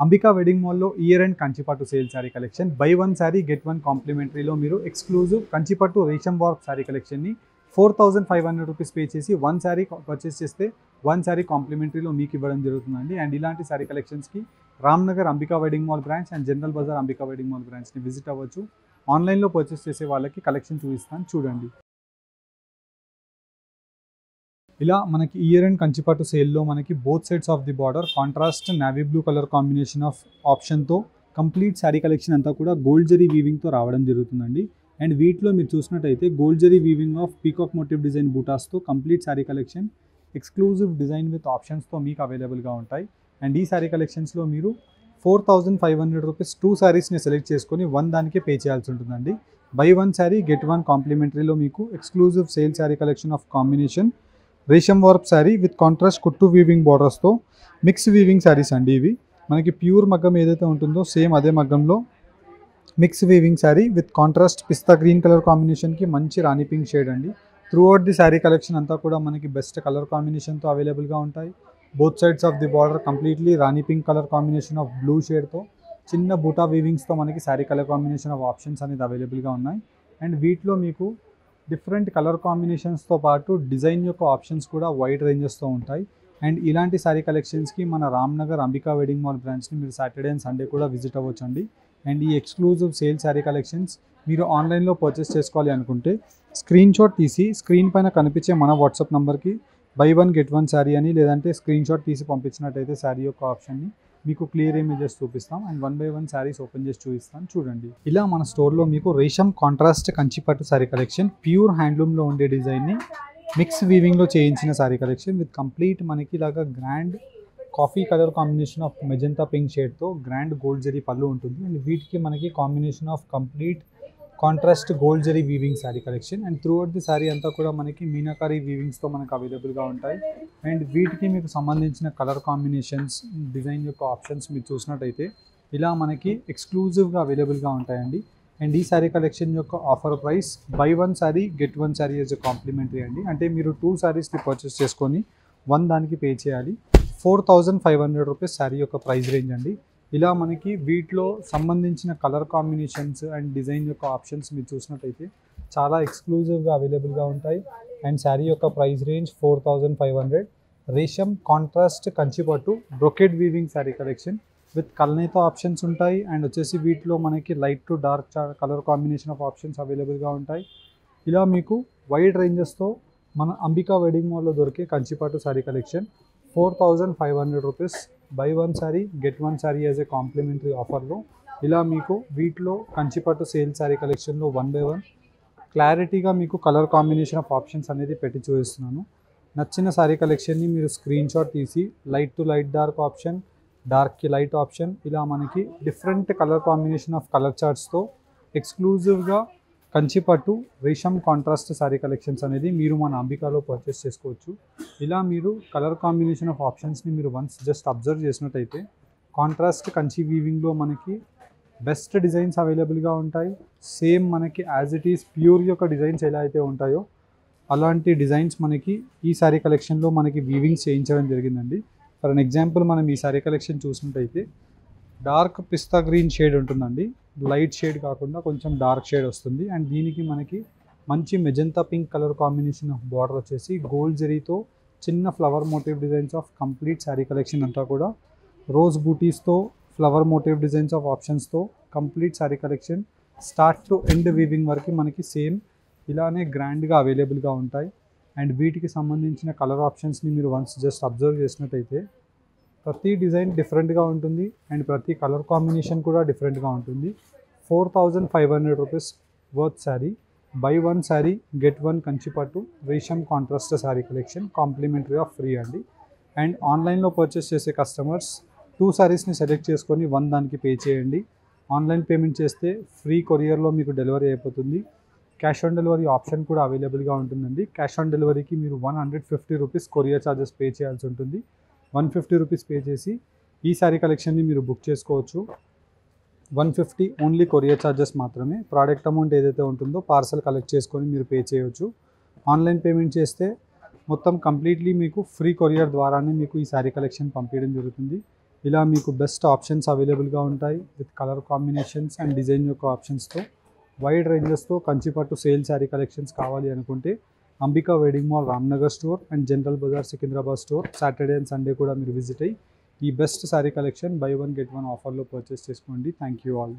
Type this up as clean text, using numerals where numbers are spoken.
Ambika wedding మాల్లో year and కంచిపట్టు sale sari collection buy one sari get one కాంప్లిమెంటరీలో మీరు ఎక్స్క్లూజివ్ కంచిపట్టు రేషం వర్క్ శారీ కలెక్షన్ని 4500 రూపీస్ పే చేసి వన్ శారీ పర్చేస్ చేస్తే వన్ శారీ కాంప్లిమెంటరీలో మీకు ఇవ్వడం జరుగుతుందండి. అండ్ ఇలాంటి శారీ కలెక్షన్స్కి Ramnagar Ambika wedding mall branch and general Bazaar Ambika wedding mall బ్రాంచ్ని విజిట్ అవ్వచ్చు. ఆన్లైన్లో పర్చేస్ చేసే వాళ్ళకి కలెక్షన్ చూపిస్తాను చూడండి. ఇలా మనకి ఇయర్ అండ్ కంచిపట్టు సేల్లో మనకి both sides of the border contrast navy blue colour combination of ఆప్షన్తో కంప్లీట్ శారీ కలెక్షన్ అంతా కూడా గోల్డ్ జరీ వీవింగ్తో రావడం జరుగుతుందండి. అండ్ వీటిలో మీరు చూసినట్టయితే gold zari weaving of peacock motif design బూటాస్తో complete sari collection exclusive design with ఆప్షన్స్తో మీకు అవైలబుల్గా ఉంటాయి. అండ్ ఈ శారీ కలెక్షన్స్లో మీరు 4500 రూపీస్ టూ శారీస్ని సెలెక్ట్ చేసుకొని వన్ దానికే పే చేయాల్సి ఉంటుందండి. Buy one sari get one కాంప్లిమెంటరీలో మీకు exclusive sale sari collection of combination రేషం వర్క్ శారీ విత్ కాంట్రాస్ట్ కుట్టు వీవింగ్ బార్డర్స్తో మిక్స్ వీవింగ్ శారీస్ అండి. ఇవి మనకి ప్యూర్ మగ్గం ఏదైతే ఉంటుందో సేమ్ అదే మగ్గంలో mix weaving sari with contrast pista green colour కాంబినేషన్కి మంచి రాణి పింక్ షేడ్ అండి. Throughout the sari collection అంతా కూడా మనకి బెస్ట్ కలర్ కాంబినేషన్తో అవైలబుల్గా ఉంటాయి. Both sides of the border completely rani pink colour combination of blue షేడ్తో చిన్న బూటా వీవింగ్స్తో మనకి sari colour combination of options అనేది అవైలబుల్గా ఉన్నాయి. అండ్ వీటిలో మీకు డిఫరెంట్ కలర్ కాంబినేషన్స్తో పాటు డిజైన్ యొక్క ఆప్షన్స్ కూడా వైడ్ రేంజెస్తో ఉంటాయి. అండ్ ఇలాంటి శారీ కలెక్షన్స్కి మన రామ్నగర్ అంబికా వెడ్డింగ్ మాల్ బ్రాంచ్ని మీరు సాటర్డే అండ్ సండే కూడా విజిట్ అవ్వచ్చు అండి. అండ్ ఈ ఎక్స్క్లూజివ్ సేల్ శారీ కలెక్షన్స్ మీరు ఆన్లైన్లో పర్చేస్ చేసుకోవాలి అనుకుంటే స్క్రీన్ షాట్ తీసి స్క్రీన్ పైన కనిపించే మన వాట్సాప్ నెంబర్కి by one get one sari అని లేదంటే స్క్రీన్ షాట్ తీసి పంపించినట్టయితే శారీ యొక్క ఆప్షన్ని మీకు క్లియర్ ఇమేజెస్ చూపిస్తాం and one by one saris open చేసి చూపిస్తాను చూడండి. ఇలా మన స్టోర్లో మీకు రేషం కాంట్రాస్ట్ కంచిపట్టు శారీ కలెక్షన్ ప్యూర్ హ్యాండ్లూమ్లో ఉండే డిజైన్ని మిక్స్ వీవింగ్లో చేయించిన శారీ కలెక్షన్ విత్ కంప్లీట్ మనకి ఇలాగా grand coffee colour combination of magenta pink షేడ్తో గ్రాండ్ గోల్డ్ జరీ పళ్ళు ఉంటుంది. అండ్ వీటికి మనకి combination of complete contrast gold zari weaving sari collection and throughout the sari అంతా కూడా మనకి మీనాకారీ వీవింగ్స్తో మనకు అవైలబుల్గా ఉంటాయి. అండ్ వీటికి మీకు సంబంధించిన కలర్ కాంబినేషన్స్ డిజైన్ యొక్క ఆప్షన్స్ మీరు చూసినట్టయితే ఇలా మనకి ఎక్స్క్లూజివ్గా అవైలబుల్గా ఉంటాయండి. అండ్ ఈ శారీ కలెక్షన్ యొక్క offer price buy one sari get one sari as a complimentary అండి. అంటే మీరు టూ శారీస్ని పర్చేస్ చేసుకొని వన్ దానికి పే చేయాలి. 4500 రూపీస్ శారీ యొక్క ప్రైస్ రేంజ్ అండి. ఇలా మనకి వీటిలో సంబంధించిన కలర్ కాంబినేషన్స్ అండ్ డిజైన్ యొక్క ఆప్షన్స్ మీరు చూసినట్టయితే చాలా ఎక్స్క్లూజివ్గా అవైలబుల్గా ఉంటాయి. అండ్ శారీ యొక్క ప్రైస్ రేంజ్ 4500. రేషం కాంట్రాస్ట్ కంచిపట్టు brocade weaving sari collection with కల్నేతో ఆప్షన్స్ ఉంటాయి. అండ్ వచ్చేసి వీటిలో మనకి light to dark colour combination of options అవైలబుల్గా ఉంటాయి. ఇలా మీకు వైడ్ రేంజెస్తో మన అంబికా వెడ్డింగ్ మాల్లో దొరికే కంచిపట్టు sari collection 4500 rupees buy one sari get one sari as a complimentary ఆఫర్లో ఇలా మీకు వీటిలో కంచిపట్టు సేల్ శారీ కలెక్షన్లో వన్ బై వన్ క్లారిటీగా మీకు కలర్ కాంబినేషన్ ఆఫ్ ఆప్షన్స్ అనేది పెట్టి చూపిస్తున్నాను. నచ్చిన శారీ కలెక్షన్ని మీరు స్క్రీన్ షాట్ తీసి light to light dark option డార్క్కి లైట్ ఆప్షన్ ఇలా మనకి different colour combination of colour చార్ట్స్తో ఎక్స్క్లూజివ్గా కంచిపట్టు రేషం కాంట్రాస్ట్ శారీ కలెక్షన్స్ అనేది మీరు మన అంబికాలో పర్చేస్ చేసుకోవచ్చు. ఇలా మీరు కలర్ కాంబినేషన్ ఆఫ్ ఆప్షన్స్ని మీరు వన్స్ జస్ట్ అబ్జర్వ్ చేసినట్టయితే కాంట్రాస్ట్ కంచి వీవింగ్లో మనకి బెస్ట్ డిజైన్స్ అవైలబుల్గా ఉంటాయి. సేమ్ మనకి యాజ్ ఇట్ ఈస్ ప్యూర్ యొక్క డిజైన్స్ ఎలా అయితే ఉంటాయో అలాంటి డిజైన్స్ మనకి ఈ శారీ కలెక్షన్లో మనకి వీవింగ్స్ చేయించడం జరిగిందండి. ఫర్ అన్ ఎగ్జాంపుల్ మనం ఈ శారీ కలెక్షన్ చూసినట్టయితే డార్క్ పిస్తా గ్రీన్ షేడ్ ఉంటుందండి. లైట్ షేడ్ కాకుండా కొంచెం డార్క్ షేడ్ వస్తుంది. అండ్ దీనికి మనకి మంచి magenta pink colour combination of border వచ్చేసి గోల్డ్ జరీతో చిన్న flower motif designs of complete sari collection అంతా కూడా రోజ్ బూటీస్తో ఫ్లవర్ మోటివ్ డిజైన్స్ ఆఫ్ ఆప్షన్స్తో complete sari collection start to end weaving వరకు మనకి సేమ్ ఇలానే గ్రాండ్గా అవైలబుల్గా ఉంటాయి. అండ్ వీటికి సంబంధించిన కలర్ ఆప్షన్స్ని మీరు వన్స్ జస్ట్ అబ్జర్వ్ చేసినట్టయితే ప్రతి డిజైన్ డిఫరెంట్గా ఉంటుంది అండ్ ప్రతి కలర్ కాంబినేషన్ కూడా డిఫరెంట్గా ఉంటుంది. 4500 rupees worth sari buy one sari get one కంచిపట్టు రేషం contrast sari collection complimentary of free అండి. అండ్ ఆన్లైన్లో పర్చేస్ చేసే కస్టమర్స్ టూ శారీస్ని సెలెక్ట్ చేసుకొని వన్ దానికి పే చేయండి. ఆన్లైన్ పేమెంట్ చేస్తే ఫ్రీ కొరియర్లో మీకు డెలివరీ అయిపోతుంది. క్యాష్ ఆన్ డెలివరీ ఆప్షన్ కూడా అవైలబుల్గా ఉంటుందండి. క్యాష్ ఆన్ డెలివరీకి మీరు 150 రూపీస్ కొరియర్ ఛార్జెస్ పే చేయాల్సి ఉంటుంది. 150 రూపీస్ పే చేసి ఈ శారీ కలెక్షన్ని మీరు బుక్ చేసుకోవచ్చు. 150 ఓన్లీ కొరియర్ ఛార్జెస్ మాత్రమే. ప్రోడక్ట్ అమౌంట్ ఏదైతే ఉంటుందో పార్సల్ కలెక్ట్ చేసుకొని మీరు పే చేయవచ్చు. ఆన్లైన్ పేమెంట్ చేస్తే మొత్తం కంప్లీట్లీ మీకు ఫ్రీ కొరియర్ ద్వారానే మీకు ఈ శారీ కలెక్షన్ పంపించడం జరుగుతుంది. ఇలా మీకు బెస్ట్ ఆప్షన్స్ అవైలబుల్గా ఉంటాయి with colour combinations and design యొక్క ఆప్షన్స్తో. వైడ్ రేంజెస్తో కంచిపట్టు సేల్ శారీ కలెక్షన్స్ కావాలి అనుకుంటే Ambika wedding Mall Ramnagar store and general Bazaar Secunderabad store Saturday and Sunday కూడా మీరు విజిట్ అయ్యి ఈ best sari collection buy 1 get 1 ఆఫర్లో పర్చేస్ చేసుకోండి. Thank you all.